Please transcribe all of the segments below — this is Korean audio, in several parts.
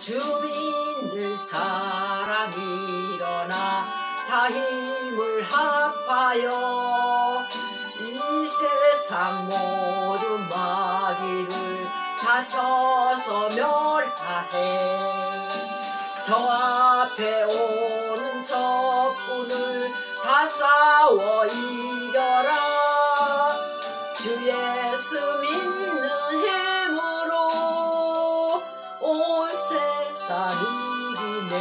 주 믿는 사람 일어나 다 힘을 합하여 이 세상 모든 마귀를 다 쳐서 멸하세. 저 앞에 오는 적군을 다 싸워 이겨라. 주 예수 믿는 힘으로 온 세상 이기네.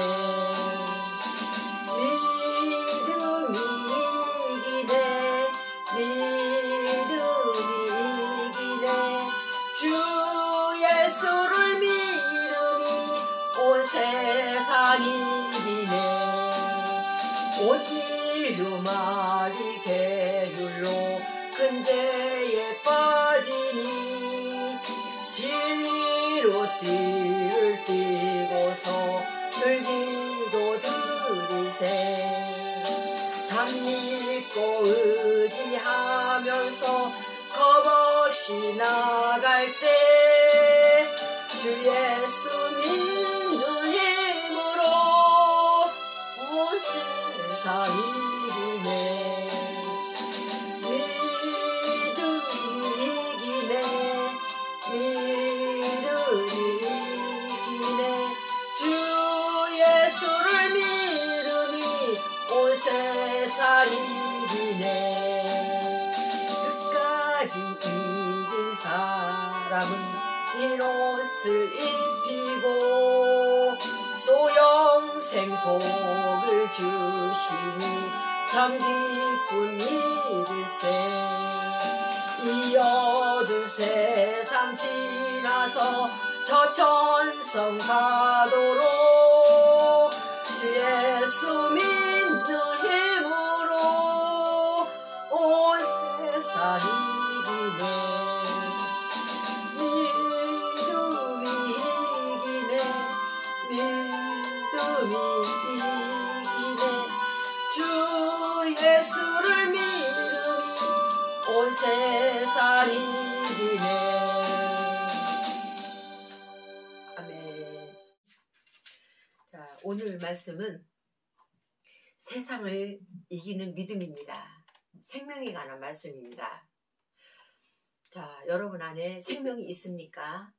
믿음이 이기네. 믿음이 이기네. 주 예수를 믿음이 온 세상 이기네. 온 이루마리 계율로 큰 죄에 빠지니 진리로 띠를 띠고서 들기도 들이세. 참 믿고 의지하면서 겁없이 나갈 때 주 예수 믿는 힘으로 온 세상 이기네. 믿음이 이기네. 믿음이 이기네. 주 예수를 믿음이 온 세상 이기네. 끝까지 이긴 사람은 흰 옷을 입히고 또 영생 복을 주시니 참 기쁜 일일세. 이 어두운 세상 지나서 저 천성 가도록 주 예수 믿는 힘으로 온 세상 이기네. 믿음이 이기네. 믿음이 이기네. 주 예수를 믿음이 온 세상 이기네. 아멘. 자, 오늘 말씀은 세상을 이기는 믿음입니다. 생명에 관한 말씀입니다. 자, 여러분 안에 생명이 있습니까?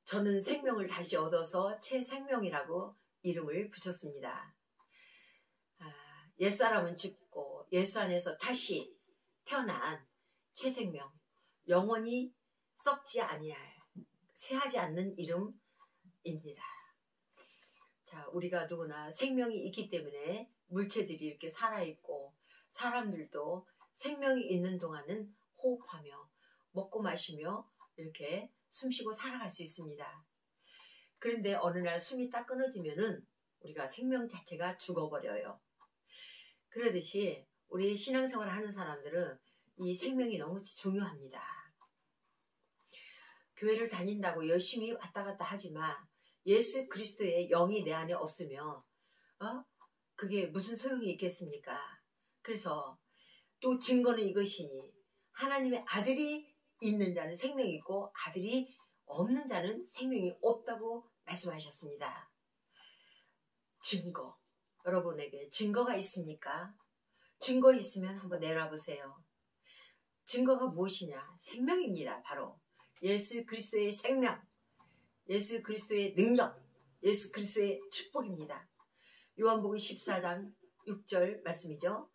저는 생명을 다시 얻어서 채생명이라고 이름을 붙였습니다. 옛사람은 죽고 예수 안에서 다시 태어난 채생명, 영원히 썩지 아니할, 새하지 않는 이름입니다. 자, 우리가 누구나 생명이 있기 때문에 물체들이 이렇게 살아있고 사람들도 생명이 있는 동안은 호흡하며 먹고 마시며 이렇게 숨쉬고 살아갈 수 있습니다. 그런데 어느 날 숨이 딱 끊어지면은 우리가 생명 자체가 죽어버려요. 그러듯이 우리 신앙생활을 하는 사람들은 이 생명이 너무 중요합니다. 교회를 다닌다고 열심히 왔다 갔다 하지만 예수 그리스도의 영이 내 안에 없으면 그게 무슨 소용이 있겠습니까? 그래서 또 증거는 이것이니 하나님의 아들이 있는 자는 생명이 있고 아들이 없는 자는 생명이 없다고 말씀하셨습니다. 증거, 여러분에게 증거가 있습니까? 증거 있으면 한번 내놔보세요. 증거가 무엇이냐? 생명입니다. 바로 예수 그리스도의 생명, 예수 그리스도의 능력, 예수 그리스도의 축복입니다. 요한복음 14장 6절 말씀이죠.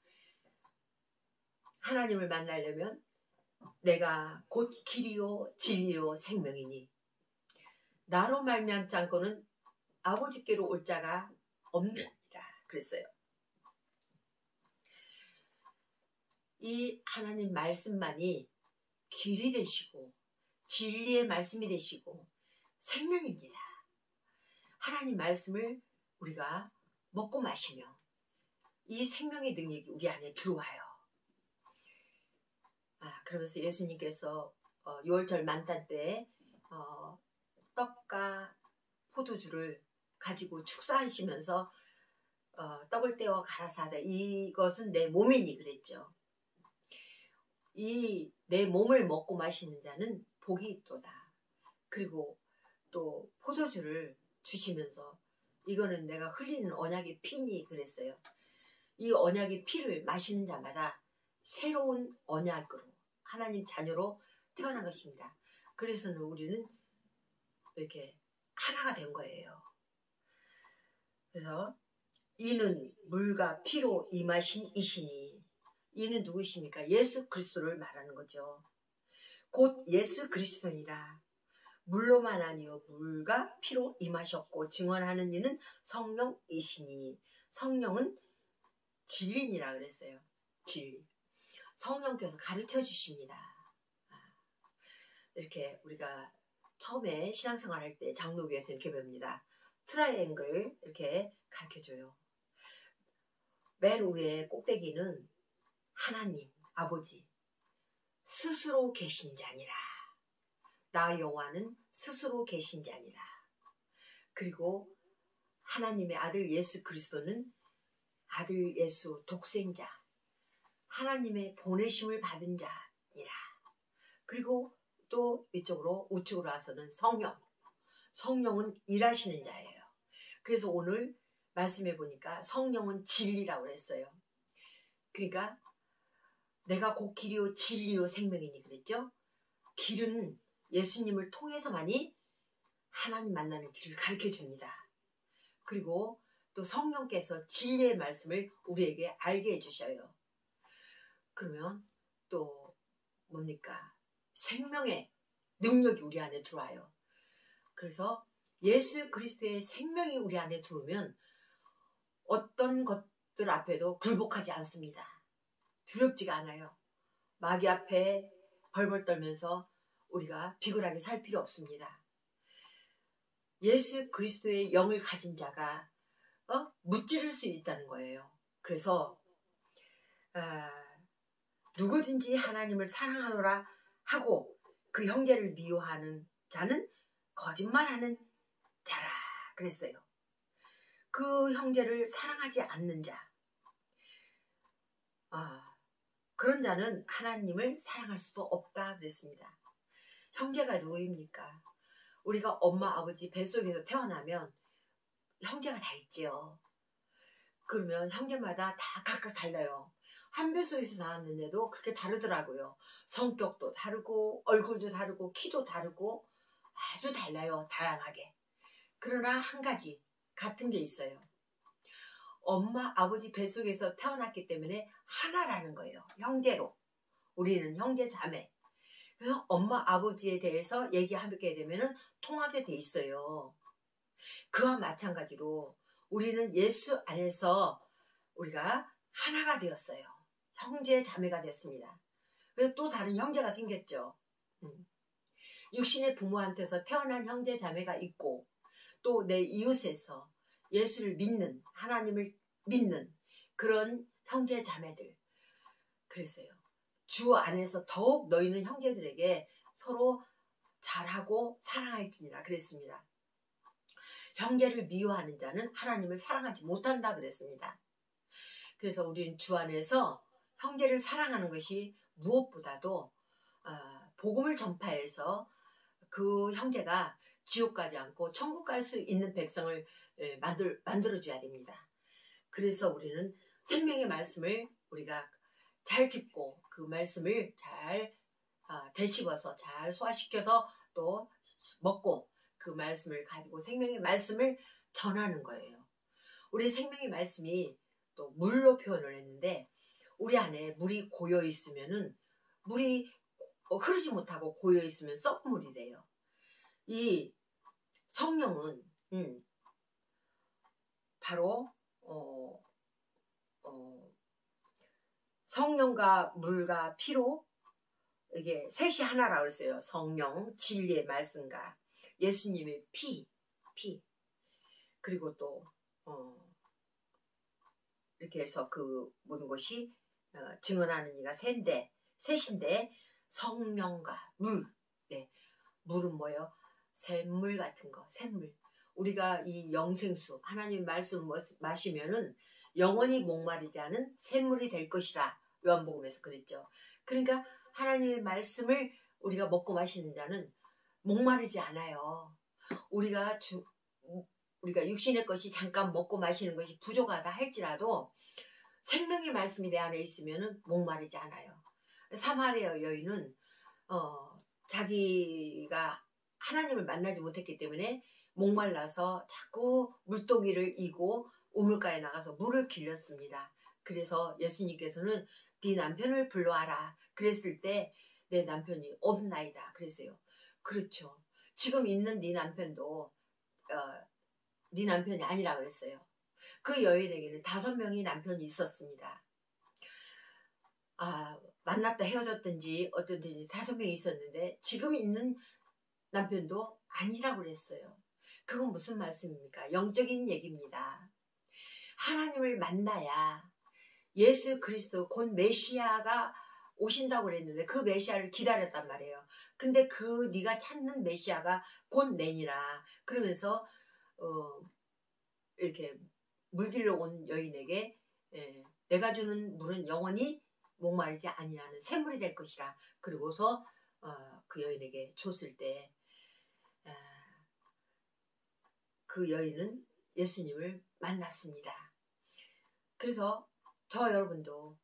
하나님을 만나려면 내가 곧 길이요 진리요 생명이니 나로 말미암지 않고는 아버지께로 올 자가 없느니라 그랬어요. 이 하나님 말씀만이 길이 되시고 진리의 말씀이 되시고 생명입니다. 하나님 말씀을 우리가 먹고 마시며 이 생명의 능력이 우리 안에 들어와요. 그러면서 예수님께서 6월절 만찬 때 떡과 포도주를 가지고 축사하시면서 떡을 떼어 가라사대 이것은 내 몸이니 그랬죠. 이 내 몸을 먹고 마시는 자는 복이 있도다. 그리고 또 포도주를 주시면서 이거는 내가 흘리는 언약의 피니 그랬어요. 이 언약의 피를 마시는 자마다 새로운 언약으로 하나님 자녀로 태어난 것입니다. 그래서는 우리는 이렇게 하나가 된 거예요. 그래서 이는 물과 피로 임하신 이시니, 이는 누구십니까? 예수 그리스도를 말하는 거죠. 곧 예수 그리스도니라. 물로만 아니요 물과 피로 임하셨고 증언하는 이는 성령이시니, 성령은 진리니라 그랬어요. 진리. 성령께서 가르쳐 주십니다. 이렇게 우리가 처음에 신앙생활 할 때 장로교에서 이렇게 배웁니다. 트라이앵글 이렇게 가르쳐줘요. 맨 위에 꼭대기는 하나님 아버지 스스로 계신 자니라. 나 여호와는 스스로 계신 자니라. 그리고 하나님의 아들 예수 그리스도는 아들 예수 독생자, 하나님의 보내심을 받은 자니라. 그리고 또 이쪽으로 우측으로 와서는 성령, 성령은 일하시는 자예요. 그래서 오늘 말씀해 보니까 성령은 진리라고 그랬어요. 그러니까 내가 곧 길이요 진리요 생명이니 그랬죠. 길은 예수님을 통해서만이 하나님 만나는 길을 가르쳐 줍니다. 그리고 또 성령께서 진리의 말씀을 우리에게 알게 해주셔요. 그러면 또 뭡니까? 생명의 능력이 우리 안에 들어와요. 그래서 예수 그리스도의 생명이 우리 안에 들어오면 어떤 것들 앞에도 굴복하지 않습니다. 두렵지가 않아요. 마귀 앞에 벌벌 떨면서 우리가 비굴하게 살 필요 없습니다. 예수 그리스도의 영을 가진 자가 무찌를 수 있다는 거예요. 그래서 누구든지 하나님을 사랑하노라 하고 그 형제를 미워하는 자는 거짓말하는 자라 그랬어요. 그 형제를 사랑하지 않는 자, 그런 자는 하나님을 사랑할 수도 없다 그랬습니다. 형제가 누구입니까? 우리가 엄마 아버지 뱃속에서 태어나면 형제가 다 있지요. 그러면 형제마다 다 각각 달라요. 한 뱃속에서 나왔는데도 그렇게 다르더라고요. 성격도 다르고 얼굴도 다르고 키도 다르고 아주 달라요. 다양하게. 그러나 한 가지 같은 게 있어요. 엄마 아버지 뱃속에서 태어났기 때문에 하나라는 거예요. 형제로. 우리는 형제 자매. 그래서 엄마 아버지에 대해서 얘기하게 되면 통하게 돼 있어요. 그와 마찬가지로 우리는 예수 안에서 우리가 하나가 되었어요. 형제 자매가 됐습니다. 그래서 또 다른 형제가 생겼죠. 육신의 부모한테서 태어난 형제 자매가 있고 또 내 이웃에서 예수를 믿는, 하나님을 믿는 그런 형제 자매들. 그랬어요. 주 안에서 더욱 너희는 형제들에게 서로 잘하고 사랑할지니라 그랬습니다. 형제를 미워하는 자는 하나님을 사랑하지 못한다 그랬습니다. 그래서 우리는 주 안에서 형제를 사랑하는 것이 무엇보다도 복음을 전파해서 그 형제가 지옥 가지 않고 천국 갈 수 있는 백성을 만들어줘야 됩니다. 그래서 우리는 생명의 말씀을 우리가 잘 듣고 그 말씀을 잘 되씹어서 잘 소화시켜서 또 먹고 그 말씀을 가지고 생명의 말씀을 전하는 거예요. 우리 생명의 말씀이 또 물로 표현을 했는데 우리 안에 물이 고여 있으면은 물이 흐르지 못하고 고여 있으면 썩은 물이 돼요. 이 성령은 바로 성령과 물과 피로 이게 셋이 하나라고 했어요. 성령, 진리의 말씀과 예수님의 피. 그리고 또 이렇게 해서 그 모든 것이 증언하는 이가 셋인데 성령과 물. 네. 물은 뭐예요? 샘물 같은 거, 샘물. 우리가 이 영생수, 하나님의 말씀을 마시면은 영원히 목마르지 않은 샘물이 될 것이라 요한복음에서 그랬죠. 그러니까 하나님의 말씀을 우리가 먹고 마시는 자는 목마르지 않아요. 우리가 우리가 육신의 것이 잠깐 먹고 마시는 것이 부족하다 할지라도 생명의 말씀이 내 안에 있으면 목마르지 않아요. 사마리아 여인은 자기가 하나님을 만나지 못했기 때문에 목말라서 자꾸 물동이를 이고 우물가에 나가서 물을 길렀습니다. 그래서 예수님께서는 네 남편을 불러와라 그랬을 때 내 남편이 없나이다 그랬어요. 그렇죠. 지금 있는 네 남편도 네 남편이 아니라 그랬어요. 그 여인에게는 5명이 남편이 있었습니다. 만났다 헤어졌든지 어떤지 5명이 있었는데 지금 있는 남편도 아니라고 그랬어요. 그건 무슨 말씀입니까? 영적인 얘기입니다. 하나님을 만나야 예수 그리스도 곧 메시아가 오신다고 그랬는데 그 메시아를 기다렸단 말이에요. 근데 네가 찾는 메시아가 곧 내니라 그러면서 이렇게 물길로 온 여인에게 내가 주는 물은 영원히 목마르지 아니하는 샘물이 될 것이라. 그리고서 그 여인에게 줬을 때 그 여인은 예수님을 만났습니다. 그래서 저 여러분도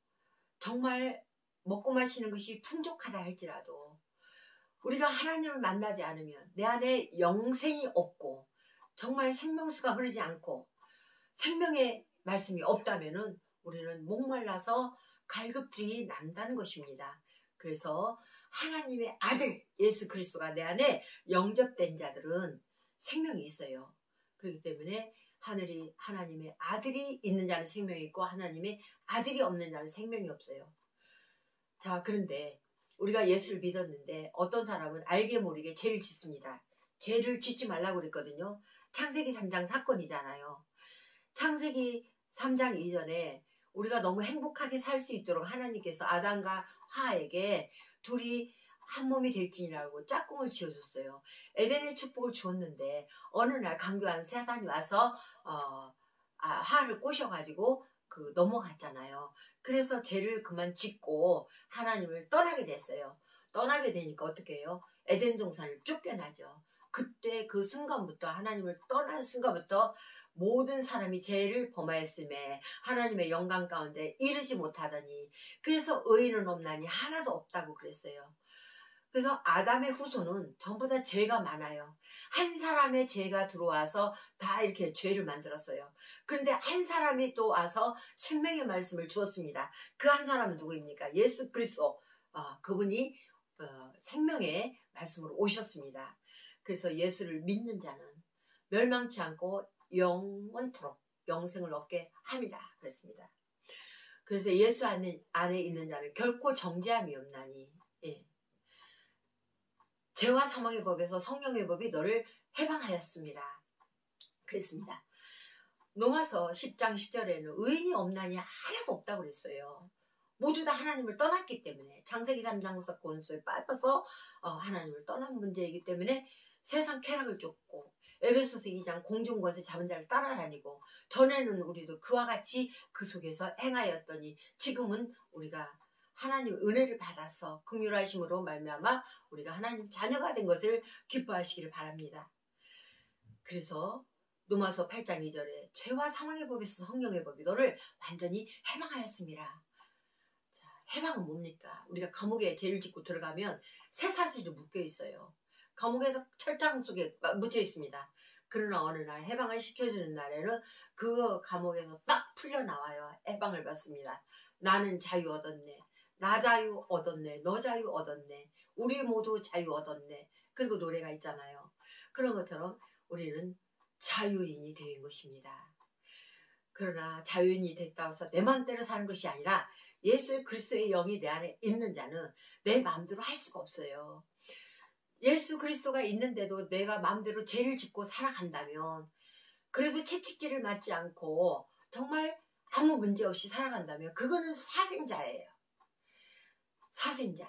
정말 먹고 마시는 것이 풍족하다 할지라도 우리가 하나님을 만나지 않으면 내 안에 영생이 없고 정말 생명수가 흐르지 않고 생명의 말씀이 없다면은 우리는 목말라서 갈급증이 난다는 것입니다. 그래서 하나님의 아들 예수 그리스도가 내 안에 영접된 자들은 생명이 있어요. 그렇기 때문에 하나님의 아들이 있는 자는 생명이 있고 하나님의 아들이 없는 자는 생명이 없어요. 자, 그런데 우리가 예수를 믿었는데 어떤 사람은 알게 모르게 죄를 짓습니다. 죄를 짓지 말라고 그랬거든요. 창세기 3장 사건이잖아요. 창세기 3장 이전에 우리가 너무 행복하게 살 수 있도록 하나님께서 아담과 하와에게 둘이 한 몸이 될지니라고 짝꿍을 지어줬어요. 에덴의 축복을 주었는데 어느 날 강교한 사단이 와서 하와를 꼬셔가지고 넘어갔잖아요. 그래서 죄를 그만 짓고 하나님을 떠나게 됐어요. 떠나게 되니까 어떻게 해요? 에덴 동산을 쫓겨나죠. 그때 그 순간부터 하나님을 떠난 순간부터 모든 사람이 죄를 범하였음에 하나님의 영광 가운데 이르지 못하더니 그래서 의인은 없나니 하나도 없다고 그랬어요. 그래서 아담의 후손은 전부 다 죄가 많아요. 한 사람의 죄가 들어와서 다 이렇게 죄를 만들었어요. 그런데 한 사람이 또 와서 생명의 말씀을 주었습니다. 그 한 사람은 누구입니까? 예수 그리스도. 그분이 생명의 말씀으로 오셨습니다. 그래서 예수를 믿는 자는 멸망치 않고 영원토록 영생을 얻게 합니다. 그랬습니다. 그래서 예수 안에 있는 자는 결코 정죄함이 없나니 죄와 사망의 법에서 성령의 법이 너를 해방하였습니다. 그랬습니다. 로마서 10장 10절에는 의인이 없나니 하나도 없다고 그랬어요. 모두 다 하나님을 떠났기 때문에 창세기 3장 사건에 빠져서 하나님을 떠난 문제이기 때문에 세상 쾌락을 쫓고 에베소서 2장 공중권세 잡은 자를 따라다니고 전에는 우리도 그와 같이 그 속에서 행하였더니 지금은 우리가 하나님 은혜를 받아서 긍휼하심으로 말미암아 우리가 하나님 자녀가 된 것을 기뻐하시기를 바랍니다. 그래서 로마서 8장 2절에 죄와 사망의 법에서 성령의 법이 너를 완전히 해방하였습니다. 자, 해방은 뭡니까? 우리가 감옥에 죄를 짓고 들어가면 쇠사슬로 묶여 있어요. 감옥에서 철장 속에 묻혀 있습니다. 그러나 어느 날 해방을 시켜주는 날에는 그 감옥에서 딱 풀려 나와요. 해방을 받습니다. 나는 자유 얻었네. 나 자유 얻었네. 너 자유 얻었네. 우리 모두 자유 얻었네. 그리고 노래가 있잖아요. 그런 것처럼 우리는 자유인이 된 것입니다. 그러나 자유인이 됐다고 해서 내 마음대로 사는 것이 아니라 예수 그리스도의 영이 내 안에 있는 자는 내 마음대로 할 수가 없어요. 예수 그리스도가 있는데도 내가 마음대로 죄를 짓고 살아간다면 그래도 채찍질을 맞지 않고 정말 아무 문제 없이 살아간다면 그거는 사생자예요. 사생자.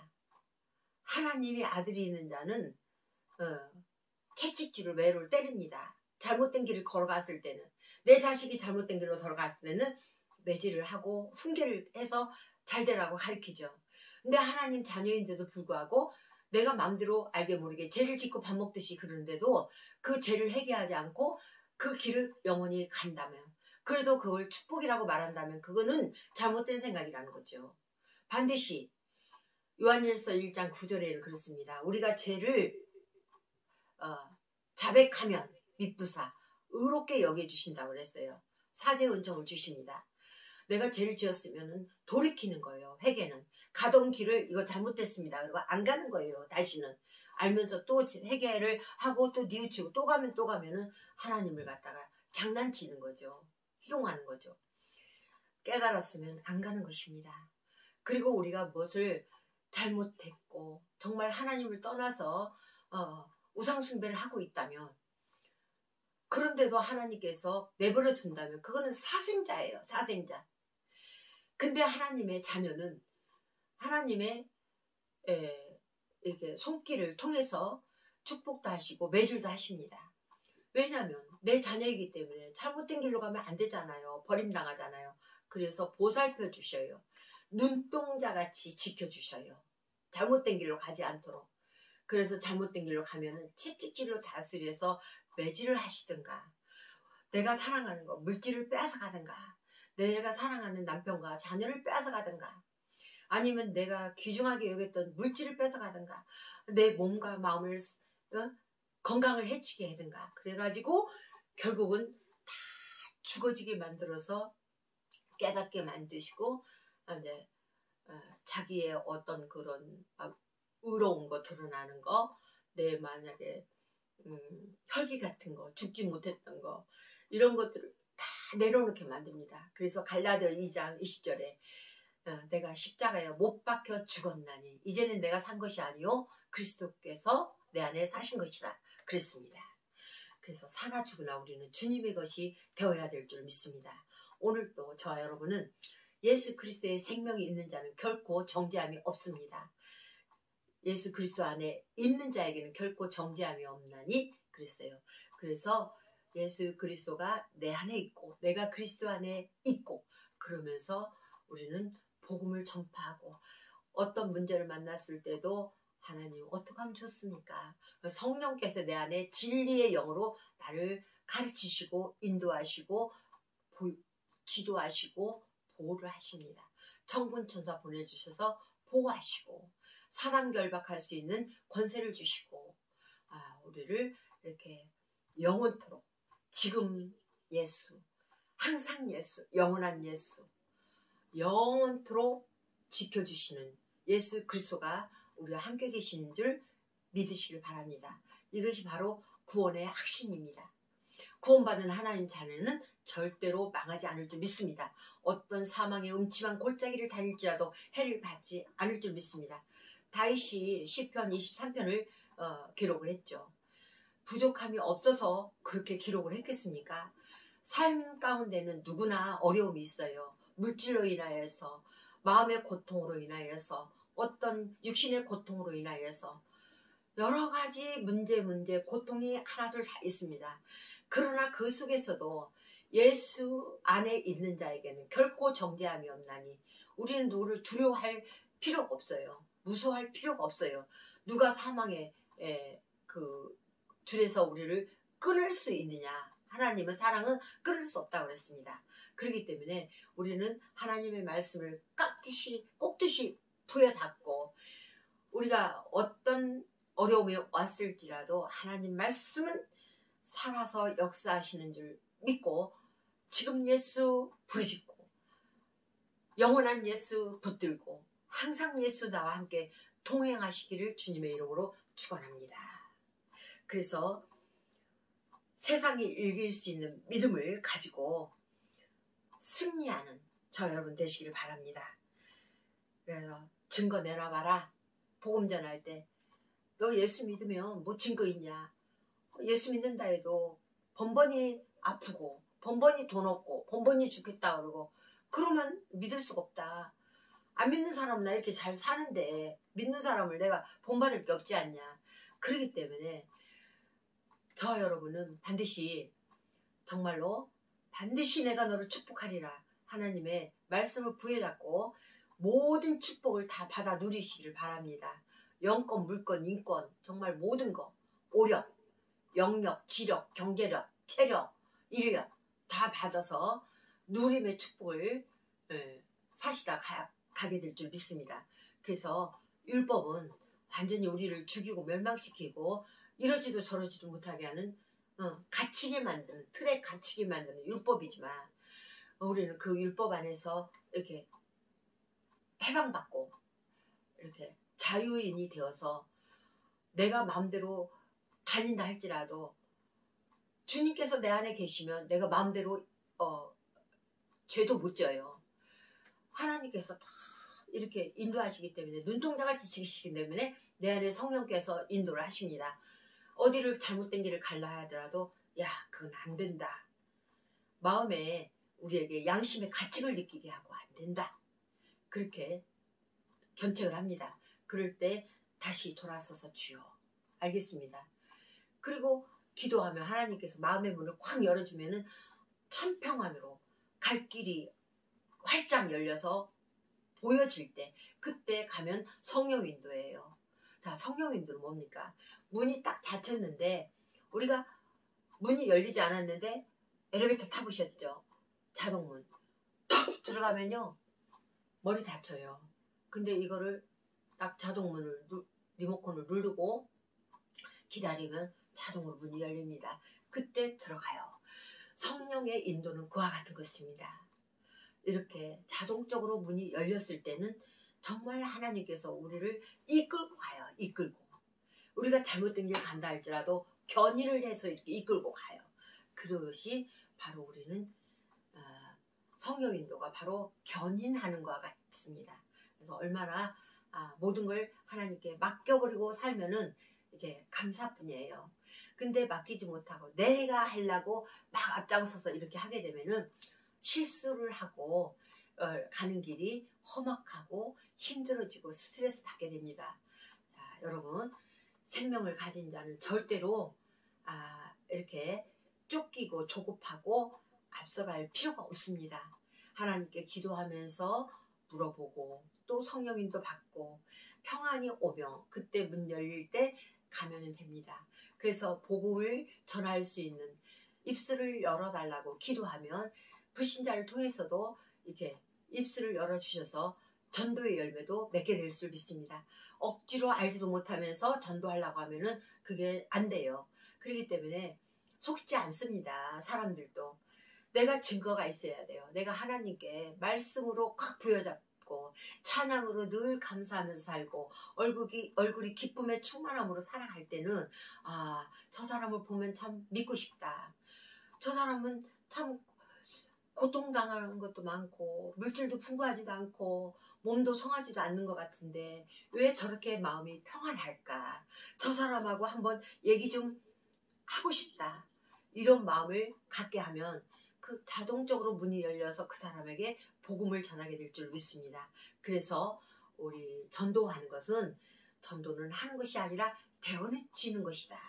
하나님의 아들이 있는 자는 채찍질을 외로를 때립니다. 잘못된 길을 걸어갔을 때는 내 자식이 잘못된 길로 걸어갔을 때는 매질을 하고 훈계를 해서 잘 되라고 가르치죠. 근데 하나님 자녀인데도 불구하고 내가 마음대로 알게 모르게 죄를 짓고 밥 먹듯이 그러는데도 그 죄를 회개하지 않고 그 길을 영원히 간다면, 그래도 그걸 축복이라고 말한다면 그거는 잘못된 생각이라는 거죠. 반드시 요한일서 1장 9절에는 그렇습니다. 우리가 죄를 자백하면 미쁘사 의롭게 여겨주신다고 그랬어요. 사죄 은총을 주십니다. 내가 죄를 지었으면 돌이키는 거예요. 회개는 가던 길을 이거 잘못됐습니다. 그리고 안 가는 거예요. 다시는 알면서 또 회개를 하고 또 뉘우치고 또 가면은 하나님을 갖다가 장난치는 거죠. 희롱하는 거죠. 깨달았으면 안 가는 것입니다. 그리고 우리가 무엇을 잘못했고 정말 하나님을 떠나서 우상 숭배를 하고 있다면, 그런데도 하나님께서 내버려 둔다면 그거는 사생자예요. 사생자. 근데 하나님의 자녀는 하나님의 이렇게 손길을 통해서 축복도 하시고 매질도 하십니다. 왜냐하면 내 자녀이기 때문에 잘못된 길로 가면 안 되잖아요. 버림당하잖아요. 그래서 보살펴 주셔요. 눈동자같이 지켜주셔요. 잘못된 길로 가지 않도록. 그래서 잘못된 길로 가면은 채찍질로 다스려서 매질을 하시든가, 내가 사랑하는 거 물질을 빼앗아가든가, 내가 사랑하는 남편과 자녀를 빼앗아가든가, 아니면 내가 귀중하게 여겼던 물질을 뺏어가든가, 내 몸과 마음을 건강을 해치게 하든가, 그래가지고 결국은 다 죽어지게 만들어서 깨닫게 만드시고, 이제 자기의 어떤 그런 의로운 거 드러나는 거, 내 만약에 혈기 같은 거, 죽지 못했던 거, 이런 것들을 다 내려놓게 만듭니다. 그래서 갈라디아 2장 20절에 내가 십자가에 못 박혀 죽었나니 이제는 내가 산 것이 아니요 그리스도께서 내 안에 사신 것이라 그랬습니다. 그래서 사나 죽으나 우리는 주님의 것이 되어야 될 줄 믿습니다. 오늘도 저와 여러분은 예수 그리스도의 생명이 있는 자는 결코 정죄함이 없습니다. 예수 그리스도 안에 있는 자에게는 결코 정죄함이 없나니 그랬어요. 그래서 예수 그리스도가 내 안에 있고 내가 그리스도 안에 있고, 그러면서 우리는 복음을 전파하고, 어떤 문제를 만났을 때도 하나님 어떻게 하면 좋습니까? 성령께서 내 안에 진리의 영으로 나를 가르치시고 인도하시고 지도하시고 보호를 하십니다. 천군 천사 보내주셔서 보호하시고 사단 결박할 수 있는 권세를 주시고, 우리를 이렇게 영원토록 지금 예수, 항상 예수, 영원한 예수, 영원토록 지켜주시는 예수 그리스도가 우리와 함께 계시는 줄 믿으시길 바랍니다. 이것이 바로 구원의 핵심입니다. 구원받은 하나님 자녀는 절대로 망하지 않을 줄 믿습니다. 어떤 사망의 음침한 골짜기를 다닐지라도 해를 받지 않을 줄 믿습니다. 다윗이 시편 23편을 기록을 했죠. 부족함이 없어서 그렇게 기록을 했겠습니까? 삶 가운데는 누구나 어려움이 있어요. 물질로 인하여서, 마음의 고통으로 인하여서, 어떤 육신의 고통으로 인하여서 여러 가지 문제, 고통이 하나둘 다 있습니다. 그러나 그 속에서도 예수 안에 있는 자에게는 결코 정죄함이 없나니 우리는 누구를 두려워할 필요가 없어요. 무서워할 필요가 없어요. 누가 사망의 그 줄에서 우리를 끊을 수 있느냐? 하나님의 사랑은 끊을 수 없다고 그랬습니다. 그렇기 때문에 우리는 하나님의 말씀을 꼭듯이 부여잡고, 우리가 어떤 어려움이 왔을지라도 하나님 말씀은 살아서 역사하시는 줄 믿고 지금 예수 부르짖고 영원한 예수 붙들고 항상 예수 나와 함께 동행하시기를 주님의 이름으로 축원합니다. 그래서 세상이 이길 수 있는 믿음을 가지고 승리하는 저 여러분 되시기를 바랍니다. 그래서 증거 내놔봐라. 복음 전할 때 너 예수 믿으면 뭐 증거 있냐? 예수 믿는다 해도 번번이 아프고 번번이 돈 없고 번번이 죽겠다 그러고 그러면 믿을 수가 없다. 안 믿는 사람은 나 이렇게 잘 사는데 믿는 사람을 내가 본받을 게 없지 않냐. 그렇기 때문에 저 여러분은 반드시, 정말로 반드시 내가 너를 축복하리라 하나님의 말씀을 부여잡고 모든 축복을 다 받아 누리시기를 바랍니다. 영권, 물권, 인권, 정말 모든 거, 오력, 영력, 지력, 경제력, 체력, 1년 다 받아서 누림의 축복을 사시다 가게 될 줄 믿습니다. 그래서 율법은 완전히 우리를 죽이고 멸망시키고 이러지도 저러지도 못하게 하는 갇히게 만드는, 틀에 갇히게 만드는 율법이지만 우리는 그 율법 안에서 이렇게 해방받고 이렇게 자유인이 되어서 내가 마음대로 다닌다 할지라도 주님께서 내 안에 계시면 내가 마음대로 죄도 못 져요. 하나님께서 다 이렇게 인도하시기 때문에, 눈동자같이 지키시기 때문에 내 안에 성령께서 인도를 하십니다. 어디를 잘못된 길을 갈라 하더라도 야, 그건 안 된다. 마음에 우리에게 양심의 가책을 느끼게 하고 안 된다. 그렇게 견책을 합니다. 그럴 때 다시 돌아서서 주여, 알겠습니다. 그리고 기도하면 하나님께서 마음의 문을 확 열어주면은 천평안으로 갈 길이 활짝 열려서 보여질 때, 그때 가면 성령 인도예요. 자, 성령 인도는 뭡니까? 문이 딱 닫혔는데, 우리가 문이 열리지 않았는데 엘리베이터 타보셨죠? 자동문 턱 들어가면요 머리 다쳐요. 근데 이거를 딱 자동문을 리모컨을 누르고 기다리면 자동으로 문이 열립니다. 그때 들어가요. 성령의 인도는 그와 같은 것입니다. 이렇게 자동적으로 문이 열렸을 때는 정말 하나님께서 우리를 이끌고 가요. 이끌고. 우리가 잘못된 길 간다 할지라도 견인을 해서 이렇게 이끌고 가요. 그것이 바로 우리는 성령 인도가 바로 견인하는 것과 같습니다. 그래서 얼마나 모든 걸 하나님께 맡겨버리고 살면은 이게 감사뿐이에요. 근데 맡기지 못하고 내가 하려고 막 앞장서서 이렇게 하게 되면은 실수를 하고 가는 길이 험악하고 힘들어지고 스트레스 받게 됩니다. 자, 여러분, 생명을 가진 자는 절대로 이렇게 쫓기고 조급하고 앞서갈 필요가 없습니다. 하나님께 기도하면서 물어보고 또 성령인도 받고 평안이 오면 그때 문 열릴 때 가면 됩니다. 그래서 복음을 전할 수 있는 입술을 열어달라고 기도하면 불신자를 통해서도 이렇게 입술을 열어주셔서 전도의 열매도 맺게 될 줄 믿습니다. 억지로 알지도 못하면서 전도하려고 하면은 그게 안 돼요. 그렇기 때문에 속지 않습니다. 사람들도. 내가 증거가 있어야 돼요. 내가 하나님께 말씀으로 꽉 부여잡고 찬양으로 늘 감사하면서 살고 얼굴이 기쁨의 충만함으로 살아갈 때는 저 사람을 보면 참 믿고 싶다. 저 사람은 참 고통당하는 것도 많고 물질도 풍부하지도 않고 몸도 성하지도 않는 것 같은데 왜 저렇게 마음이 평안할까? 저 사람하고 한번 얘기 좀 하고 싶다. 이런 마음을 갖게 하면 그 자동적으로 문이 열려서 그 사람에게 복음을 전하게 될 줄 믿습니다. 그래서 우리 전도하는 것은, 전도는 하는 것이 아니라 배워지는 것이다.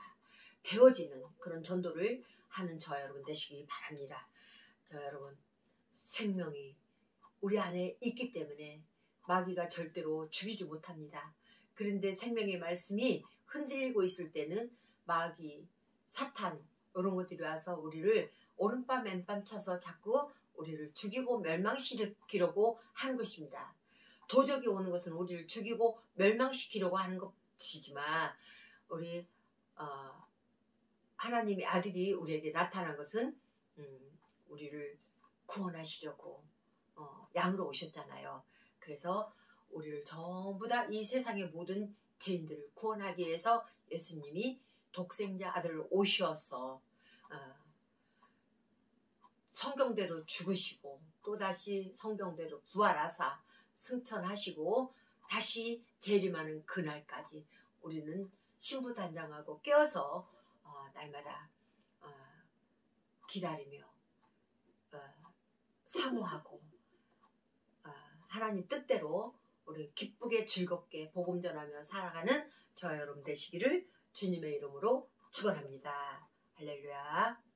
배워지는 그런 전도를 하는 저 여러분 되시기 바랍니다. 저 여러분, 생명이 우리 안에 있기 때문에 마귀가 절대로 죽이지 못합니다. 그런데 생명의 말씀이 흔들리고 있을 때는 마귀, 사탄 이런 것들이 와서 우리를 오른밤 맨밤 쳐서 자꾸 우리를 죽이고 멸망시키려고 하는 것입니다. 도적이 오는 것은 우리를 죽이고 멸망시키려고 하는 것이지만 우리 하나님의 아들이 우리에게 나타난 것은 우리를 구원하시려고 양으로 오셨잖아요. 그래서 우리를 전부 다 이 세상의 모든 죄인들을 구원하기 위해서 예수님이 독생자 아들을 오셔서 성경대로 죽으시고 또다시 성경대로 부활하사 승천하시고 다시 재림하는 그날까지 우리는 신부단장하고 깨어서 날마다 기다리며 사모하고 하나님 뜻대로 우리 기쁘게 즐겁게 복음 전하며 살아가는 저 여러분 되시기를 주님의 이름으로 축원합니다. 할렐루야.